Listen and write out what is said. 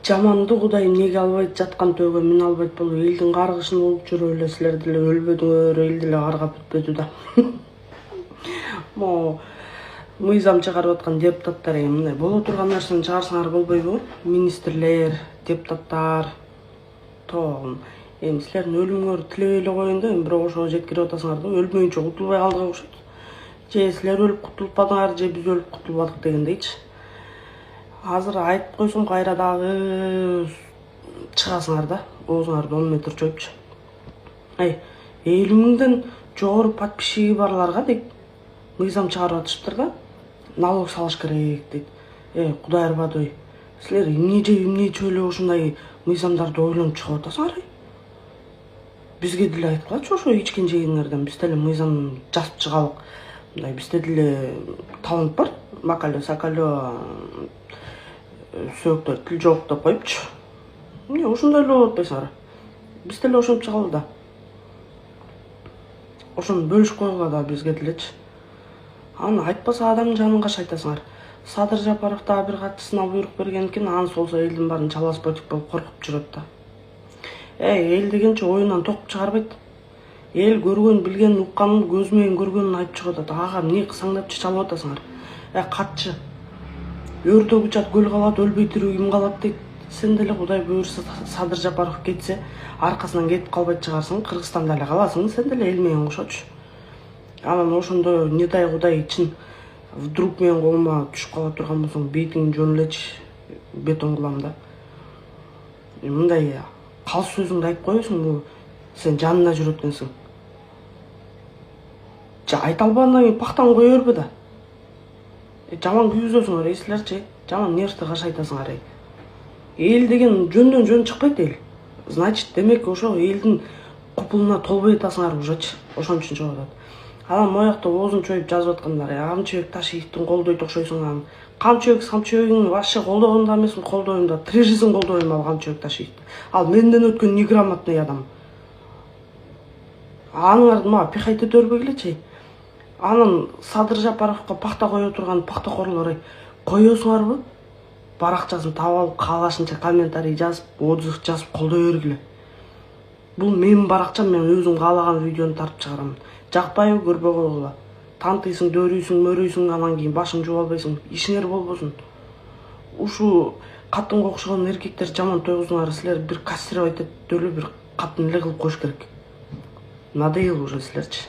Жаманды Кудай неге албайт жаткан төөгө мен албайт болуп элдин каргышын угуп жүрүп эле силер деле өлбөдүңөр, эл деле каргап бүтпөдү да. Мо мыйзам чыгарып аткан депутаттар мындай боло турган нерсени чыгарсаңар болбойбу? Министрлер, депутаттар то силердин өлүмүңөрдү тилебей эле коеюн да, бирок ошого жеткирип атасыңар да, өлмөйүнчө кутулбай калдык окшойт. Же силер өлүп кутулуппадыңар, же биз өлүп кутулбадык дегендейчи. Азыр айтып койсом кайра дагы чыгасыңар да, оозуңарды 10 метр чөйүпчү. 50 миңден жогору подписчиги барларга дейт, мыйзам чыгарып атышыптыр да, налог салыш керек дейт. Кудай арбадой, силер эмнече эле ушундай мыйзамдарды ойлонуп чыгып атасыңар? Бизге деле айткылачы ошо ичкен жегиңерден, биз деле мыйзам жазып чыгалык. Мындай бизде деле талант бар, макале сакале сөктөр тил жок деп коюпчу. Ошондой эле болуп атпайсыңар? Биз деле ошентип чыгалы да. Ошону бөлүшүп койгула да бизге делечи. Аны айтпаса адамдын жанын кашайтасыңар. Садыр Жапаров дагы бир катчысына буйрук берген экен, анысы болсо элдин баарын чалас ботик болуп коркуп жүрөт да. Эл дегенче оюнан токуп чыгарбайт. Эл көргөн, билген, укканын көзү менен көргөнүн айтып чыгып атат. Ага эмне кысаңдапчы чалып атасыңар? Катчы. Өртө бычат көл калат, өлбөй тирүү ким калат дейт. Сен деле Кудай буйрса Садыр Жапаров кетсе, аркасынан кетип калбайт чыгарсың, Кыргызстанда эле каласың, сен деле эл менен кошочу. Анан ошондо не дай Кудай чин вдруг менин колума түшүп кала турган болсоң, бетиңди жөн элечи бетон кылам да. Мындай калс сөзүңдү айтып коесуң, сен жанына жүрөт экенсиң. Айта албагандан кийин пактан кое бербе да. Жаман күйүзөсүңөр, силерчи, жаман нерсти кашайтасыңар. Эл деген жөндөн жөн чыкпайт эл. Значит, демек ошо элдин купулуна толбой атасыңар ужачы. Ошон үчүн чыгып атат. Анан моякта оозун чоюп жазып аткандар, Камчыбек Ташиевдин колдойт окшойсуң. Камчыбегин вообще колдогон да эмесмин, колдойм да, три жизнь колдойм ал Камчыбек Ташиевди. Ал менден өткөн неграмотный адам. Аныңарды мага пихать ете бербегилечи. Анан Садыр Жапаровго пакта кое турган пактакорлор коесуңарбы? Баракчасын таап алып, каалашынча комментарий жазып, отзыв жазып колдой бергиле. Бул менин баракчам, мен өзүм каалаган видеону тартып чыгарам. Жакпайбы, көрбөй койгула. Тантыйсың, дөрүйсүң, мөрүйсүң, анан кийин башың жууп албайсың. Ишиңер болбосун. Ушу катынга окшогон эркектер жаман тойгузуңар, силер бир кастрировать этип эле бир катын эле кылып коюш керек. Надоел уже силерчи.